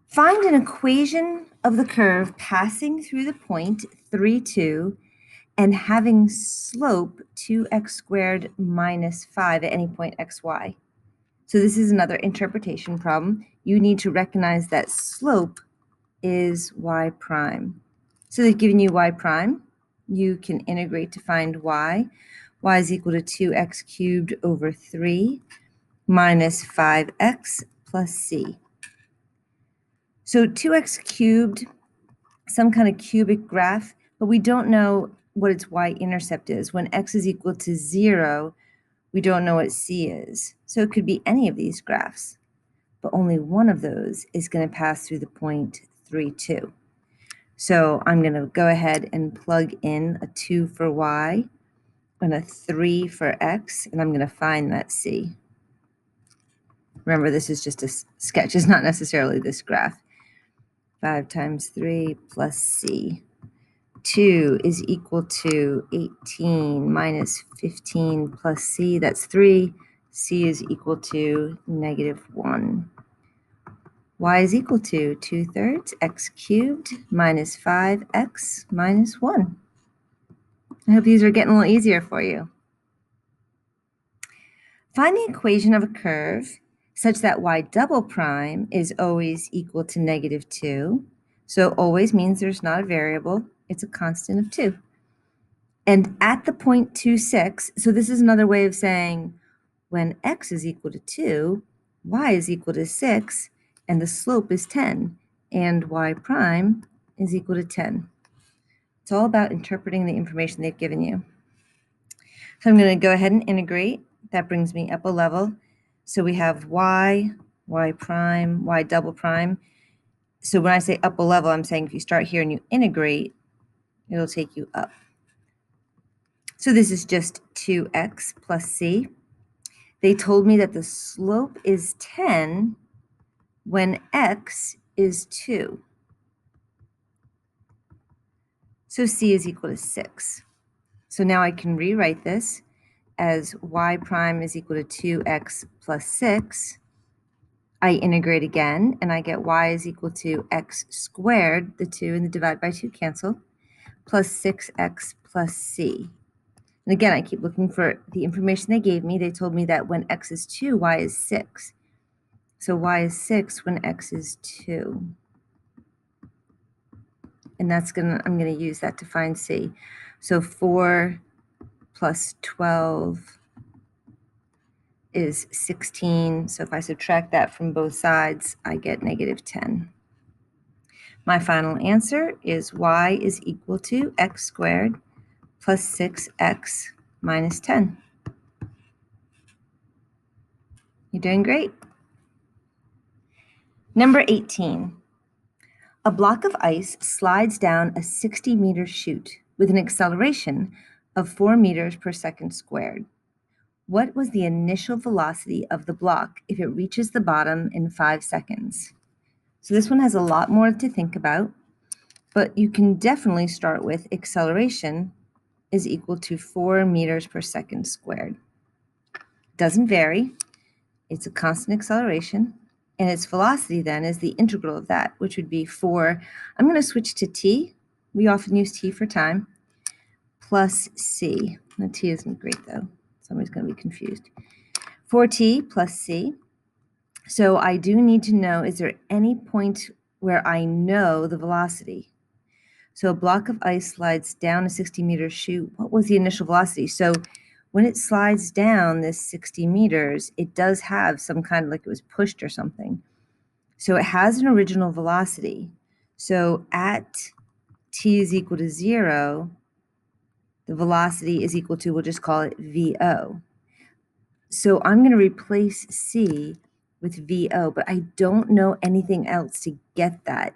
Speaker 1: Find an equation of the curve passing through the point 3, 2 and having slope 2x squared minus 5 at any point xy. So this is another interpretation problem. You need to recognize that slope is y prime. So they've given you y prime. You can integrate to find y. Y is equal to 2x cubed over 3 minus 5x plus c. So 2x cubed, some kind of cubic graph, but we don't know what its y-intercept is. When x is equal to 0, we don't know what c is. So it could be any of these graphs. but only one of those is going to pass through the point 3, 2. So I'm going to go ahead and plug in a 2 for y and a 3 for x, and I'm going to find that c. Remember, this is just a sketch. It's not necessarily this graph. 5 times 3 plus c. 2 is equal to 18 minus 15 plus c. That's 3. C is equal to -1. Y is equal to 2/3 x cubed minus 5x minus 1. I hope these are getting a little easier for you. Find the equation of a curve such that y double prime is always equal to -2. So always means there's not a variable. It's a constant of 2. And at the point 2, 6, so this is another way of saying when x is equal to 2, y is equal to 6, and the slope is 10, and y prime is equal to 10. It's all about interpreting the information they've given you. So I'm going to go ahead and integrate. That brings me up a level. So we have y, y prime, y double prime. So when I say up a level, I'm saying if you start here and you integrate, it'll take you up. So this is just 2x plus c. They told me that the slope is 10 when x is 2. So c is equal to 6. So now I can rewrite this as y prime is equal to 2x plus 6. I integrate again, and I get y is equal to x squared, the 2 and the divide by 2 cancel, plus 6x plus c. And again, I keep looking for the information they gave me. They told me that when x is 2, y is 6. So y is 6 when x is 2. And I'm going to use that to find c. So 4 plus 12 is 16. So if I subtract that from both sides, I get -10. My final answer is y is equal to x squared plus 6x minus 10. You're doing great. Number 18. A block of ice slides down a 60-meter chute with an acceleration of 4 meters per second squared. What was the initial velocity of the block if it reaches the bottom in 5 seconds? So this one has a lot more to think about, but you can definitely start with acceleration is equal to 4 meters per second squared. Doesn't vary. It's a constant acceleration. And its velocity then is the integral of that, which would be 4. I'm going to switch to t. We often use t for time, plus c. Now, t isn't great, though. Somebody's going to be confused. 4t plus c. So I do need to know, is there any point where I know the velocity? So a block of ice slides down a 60-meter chute. What was the initial velocity? So when it slides down this 60 meters, it does have some kind of, like it was pushed or something. So it has an original velocity. So at t is equal to 0, the velocity is equal to, we'll just call it VO. So I'm going to replace c with VO, but I don't know anything else to get that.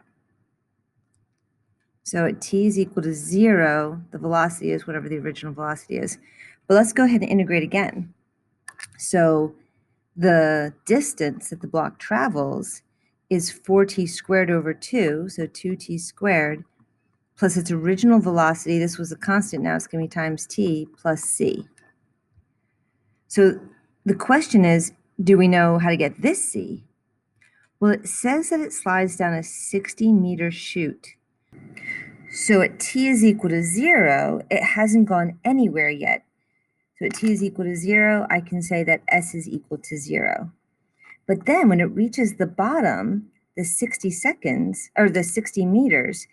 Speaker 1: So at t is equal to 0, the velocity is whatever the original velocity is. But let's go ahead and integrate again. So the distance that the block travels is 4t squared over 2, so 2t squared, plus its original velocity, this was a constant, now it's going to be times t, plus c. So the question is, do we know how to get this c? Well, it says that it slides down a 60-meter chute. So at t is equal to 0, it hasn't gone anywhere yet. So at t is equal to 0, I can say that s is equal to 0. But then when it reaches the bottom, the 60 seconds, or the 60 meters,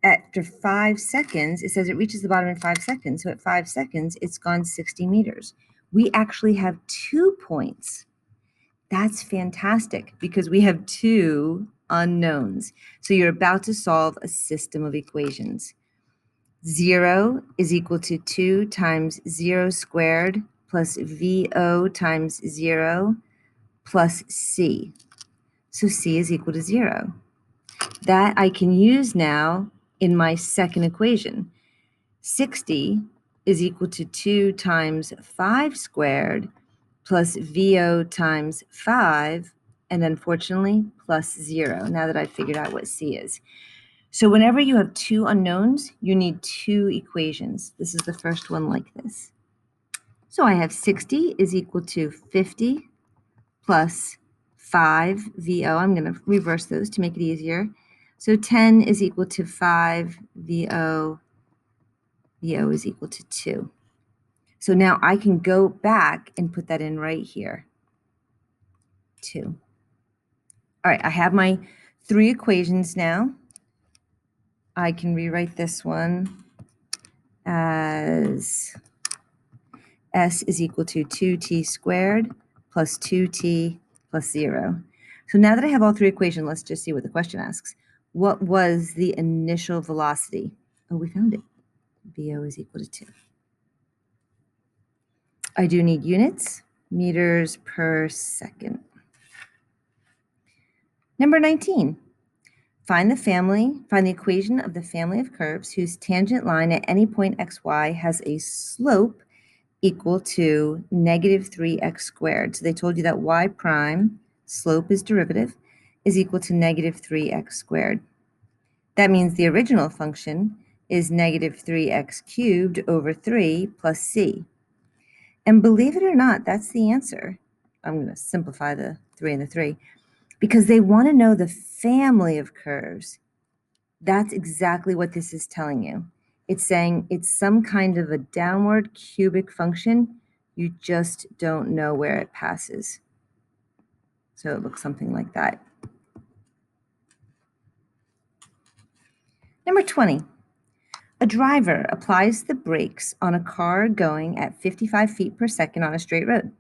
Speaker 1: after 5 seconds, it says it reaches the bottom in 5 seconds. So at 5 seconds, it's gone 60 meters. We actually have 2 points. That's fantastic because we have 2 unknowns. So you're about to solve a system of equations. 0 is equal to 2 times 0 squared plus VO times 0 plus c. So c is equal to 0. That I can use now in my second equation. 60 is equal to 2 times 5 squared plus VO times 5, and unfortunately, plus 0, now that I've figured out what C is. So whenever you have two unknowns, you need two equations. This is the first one like this. So I have 60 is equal to 50 plus 5 VO. I'm going to reverse those to make it easier. So 10 is equal to 5 VO. VO is equal to 2. So now I can go back and put that in right here. 2. All right, I have my three equations now. I can rewrite this one as S is equal to 2t squared plus 2t plus 0. So now that I have all three equations, let's just see what the question asks. What was the initial velocity? Oh, we found it. VO is equal to 2. I do need units, meters per second. Number 19. Find the equation of the family of curves whose tangent line at any point xy has a slope equal to negative 3x squared. So they told you that y prime, slope is derivative, is equal to negative 3x squared. That means the original function is negative 3x cubed over 3 plus c. And believe it or not, that's the answer. I'm going to simplify the 3 and the 3. Because they want to know the family of curves. That's exactly what this is telling you. It's saying it's some kind of a downward cubic function. You just don't know where it passes. So it looks something like that. Number 20. A driver applies the brakes on a car going at 55 feet per second on a straight road.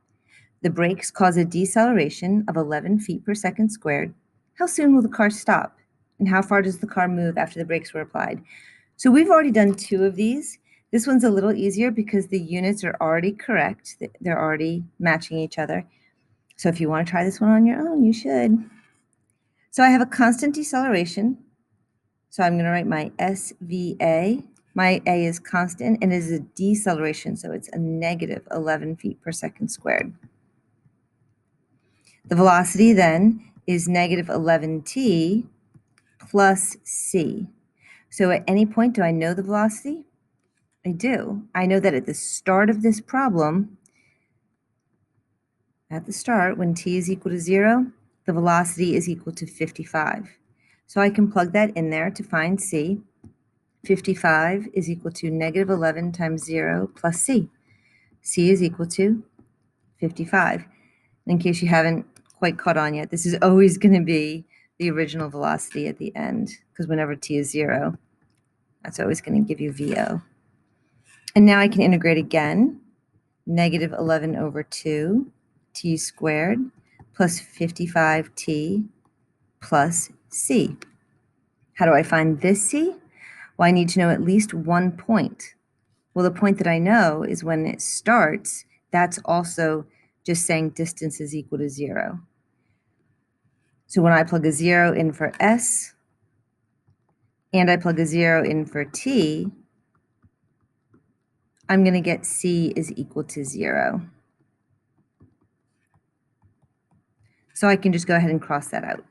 Speaker 1: The brakes cause a deceleration of 11 feet per second squared. How soon will the car stop? And how far does the car move after the brakes were applied? So we've already done two of these. This one's a little easier because the units are already correct. They're already matching each other. So if you want to try this one on your own, you should. So I have a constant deceleration. So I'm going to write my SVA. My A is constant and it is a deceleration, so it's a negative 11 feet per second squared. The velocity then is negative 11t plus c. So at any point, do I know the velocity? I do. I know that at the start of this problem, at the start, when t is equal to 0, the velocity is equal to 55. So I can plug that in there to find c. 55 is equal to negative 11 times 0 plus c. c is equal to 55. In case you haven't quite caught on yet, this is always going to be the original velocity at the end, because whenever t is 0, that's always going to give you VO. And now I can integrate again, negative 11 over 2, t squared, plus 55t plus c. How do I find this c? Well, I need to know at least one point. Well, the point that I know is when it starts, that's also just saying distance is equal to 0. So when I plug a 0 in for s, and I plug a 0 in for t, I'm going to get c is equal to 0. So I can just go ahead and cross that out.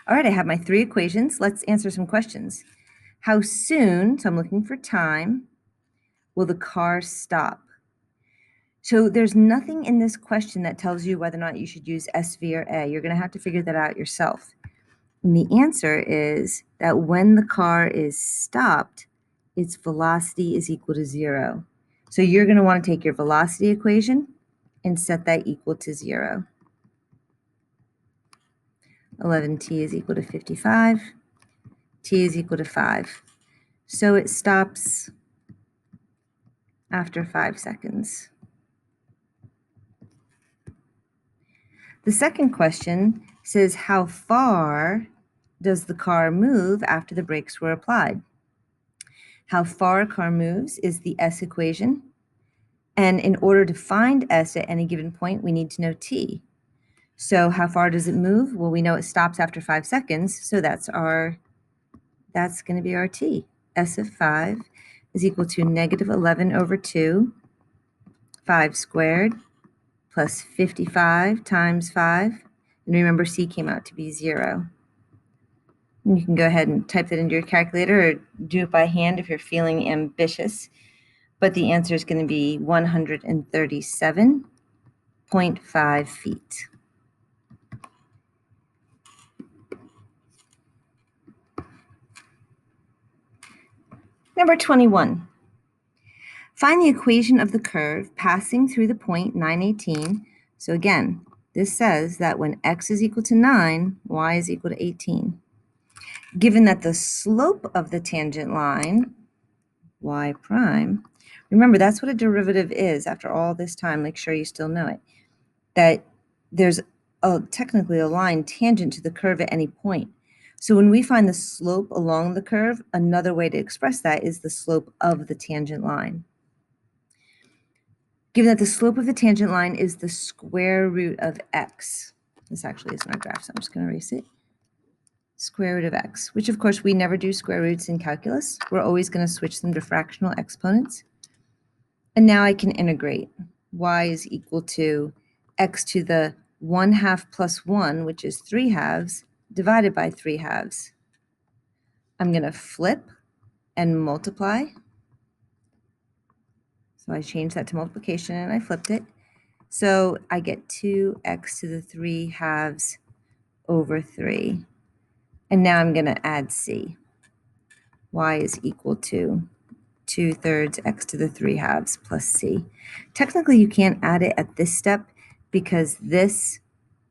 Speaker 1: All right, I have my three equations. Let's answer some questions. How soon, so I'm looking for time, will the car stop? So there's nothing in this question that tells you whether or not you should use SV or A. You're going to have to figure that out yourself. And the answer is that when the car is stopped, its velocity is equal to 0. So you're going to want to take your velocity equation and set that equal to 0. 11t is equal to 55. T is equal to 5. So it stops after 5 seconds. The second question says, how far does the car move after the brakes were applied? How far a car moves is the S equation. And in order to find S at any given point, we need to know T. So how far does it move? Well, we know it stops after 5 seconds, so that's going to be our t. S of 5 is equal to negative 11 over 2, 5 squared, plus 55 times 5. And remember, c came out to be 0. And you can go ahead and type that into your calculator or do it by hand if you're feeling ambitious. But the answer is going to be 137.5 feet. Number 21. Find the equation of the curve passing through the point 918. So again, this says that when x is equal to 9, y is equal to 18. Given that the slope of the tangent line, y prime, remember that's what a derivative is after all this time, make sure you still know it, that there's technically a line tangent to the curve at any point. So when we find the slope along the curve, another way to express that is the slope of the tangent line. Given that the slope of the tangent line is the square root of x, this actually isn't our graph, so I'm just going to erase it. Square root of x, which of course we never do square roots in calculus. We're always going to switch them to fractional exponents. And now I can integrate. Y is equal to x to the 1/2 plus 1, which is 3/2, divided by 3/2. I'm going to flip and multiply. So I changed that to multiplication and I flipped it. So I get 2x to the 3/2 over 3. And now I'm going to add c. Y is equal to 2/3 x to the 3/2 plus c. Technically, you can't add it at this step because this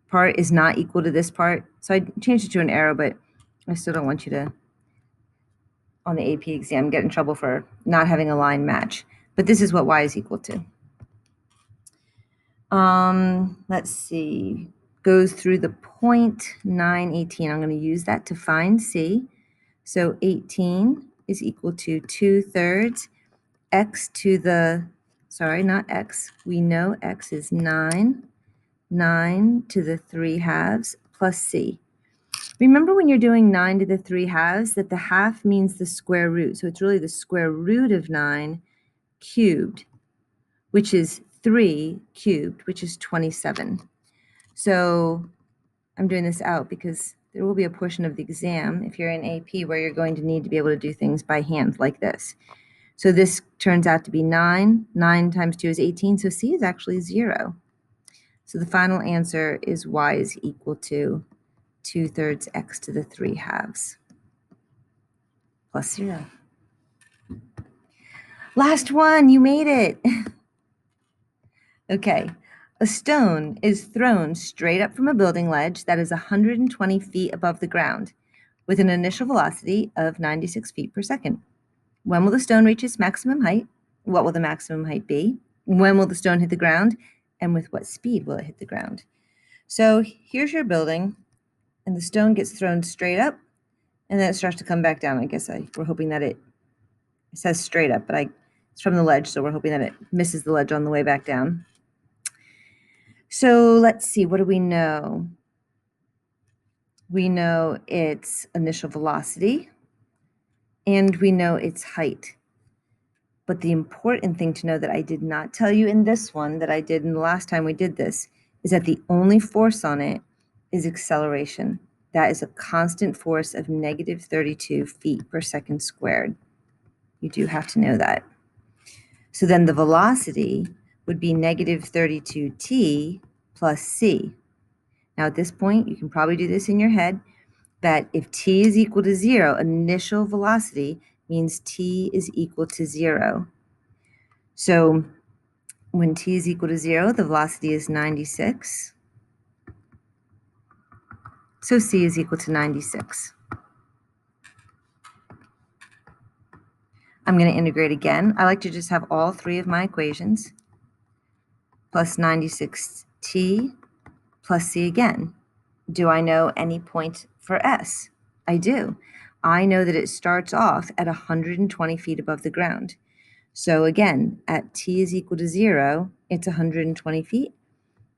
Speaker 1: part is not equal to this part. So I changed it to an arrow, but I still don't want you to, on the AP exam, get in trouble for not having a line match. But this is what y is equal to. Let's see, goes through the point 918. I'm going to use that to find c. So 18 is equal to 2/3 x to the, sorry, not x. We know x is 9. 9 to the 3/2 plus c. Remember when you're doing 9 to the 3/2 that the half means the square root. So it's really the square root of 9 cubed, which is 3 cubed, which is 27. So I'm doing this out because there will be a portion of the exam, if you're in AP, where you're going to need to be able to do things by hand like this. So this turns out to be 9. 9 times 2 is 18, so c is actually 0. So the final answer is y is equal to 2/3 x to the 3/2 plus 0. Last one, you made it. Okay, a stone is thrown straight up from a building ledge that is 120 feet above the ground with an initial velocity of 96 feet per second. When will the stone reach its maximum height? What will the maximum height be? When will the stone hit the ground? And with what speed will it hit the ground? So here's your building, and the stone gets thrown straight up, and then it starts to come back down. I guess we're hoping that it says straight up, but it's from the ledge, so we're hoping that it misses the ledge on the way back down. So let's see, what do we know? We know its initial velocity, and we know its height. But the important thing to know that I did not tell you in this one, that I did in the last time we did this, is that the only force on it is acceleration. That is a constant force of negative 32 feet per second squared. You do have to know that. So then the velocity would be negative 32t plus c. Now at this point, you can probably do this in your head, that if t is equal to 0, initial velocity means t is equal to 0. So when t is equal to 0, the velocity is 96. So c is equal to 96. I'm going to integrate again. I like to just have all three of my equations plus 96t plus c again. Do I know any point for s? I do. I know that it starts off at 120 feet above the ground. So again, at t is equal to 0, it's 120 feet.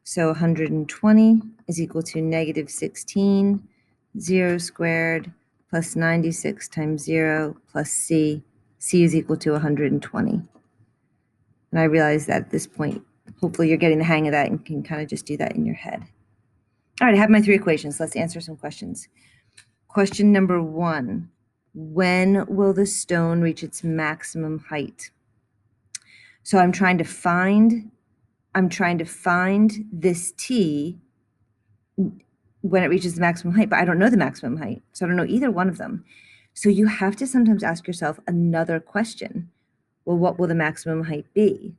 Speaker 1: So 120 is equal to negative 16, 0 squared, plus 96 times 0, plus c. c is equal to 120. And I realize that at this point, hopefully you're getting the hang of that and can kind of just do that in your head. All right, I have my 3 equations. Let's answer some questions. Question number 1. When will the stone reach its maximum height? So I'm trying to find this t when it reaches the maximum height, but I don't know the maximum height. So I don't know either one of them. So you have to sometimes ask yourself another question. Well, what will the maximum height be?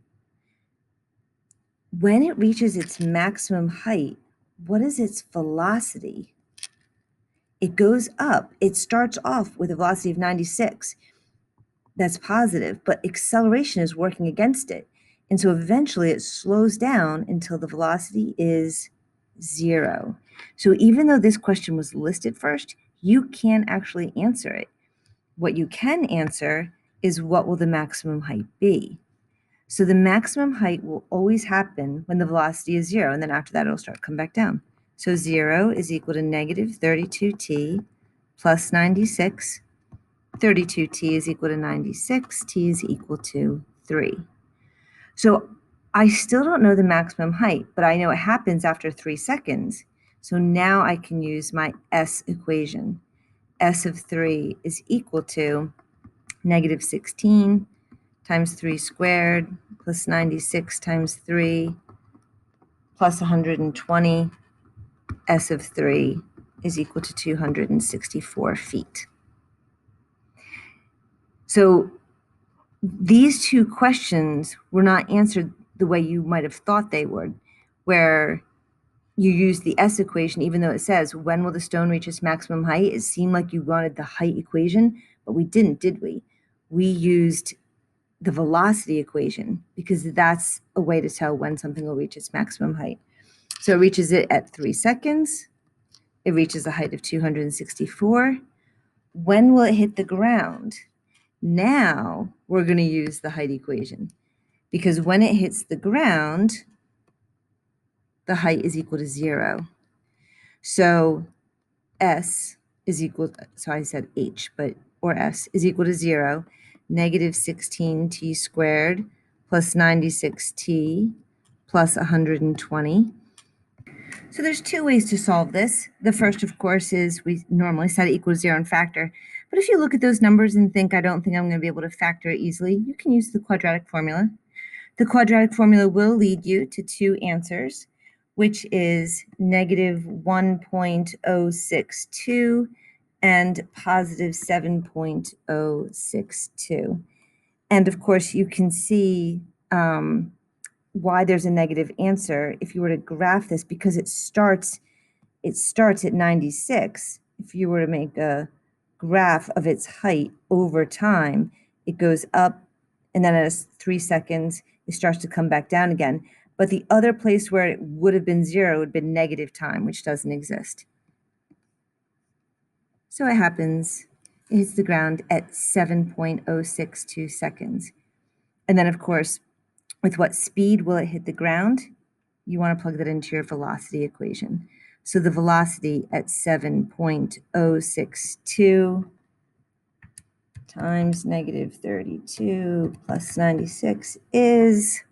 Speaker 1: When it reaches its maximum height, what is its velocity? It goes up. It starts off with a velocity of 96. That's positive, but acceleration is working against it. And so eventually it slows down until the velocity is 0. So even though this question was listed first, you can't actually answer it. What you can answer is what will the maximum height be? So the maximum height will always happen when the velocity is 0, and then after that it'll start to come back down. So 0 is equal to negative 32t plus 96. 32t is equal to 96, t is equal to 3. So I still don't know the maximum height, but I know it happens after 3 seconds. So now I can use my S equation. S of 3 is equal to negative 16 times 3 squared plus 96 times 3 plus 120. S of 3 is equal to 264 feet. So these 2 questions were not answered the way you might have thought they would, where you use the S equation, even though it says, when will the stone reach its maximum height? It seemed like you wanted the height equation, but we didn't, did we? We used the velocity equation because that's a way to tell when something will reach its maximum height. So it reaches it at 3 seconds. It reaches a height of 264. When will it hit the ground? Now we're going to use the height equation because when it hits the ground, the height is equal to 0. So S is equal, so I said H, or S is equal to 0, negative 16t squared plus 96t plus 120. So there's 2 ways to solve this. The first, of course, is we normally set it equal to 0 and factor. But if you look at those numbers and think, I don't think I'm going to be able to factor it easily, you can use the quadratic formula. The quadratic formula will lead you to 2 answers, which is negative 1.062 and positive 7.062. And of course, you can see why there's a negative answer if you were to graph this, because it starts at 96. If you were to make a graph of its height over time, it goes up, and then at 3 seconds, it starts to come back down again. But the other place where it would have been 0 would have been negative time, which doesn't exist. So it happens, it hits the ground at 7.062 seconds. And then, of course, with what speed will it hit the ground? You want to plug that into your velocity equation. So the velocity at 7.062 times negative 32 plus 96 is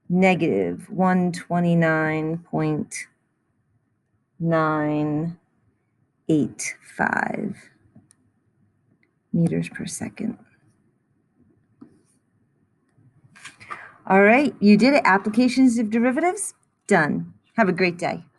Speaker 1: negative 129.985 meters per second. All right, you did it. Applications of derivatives, done. Have a great day.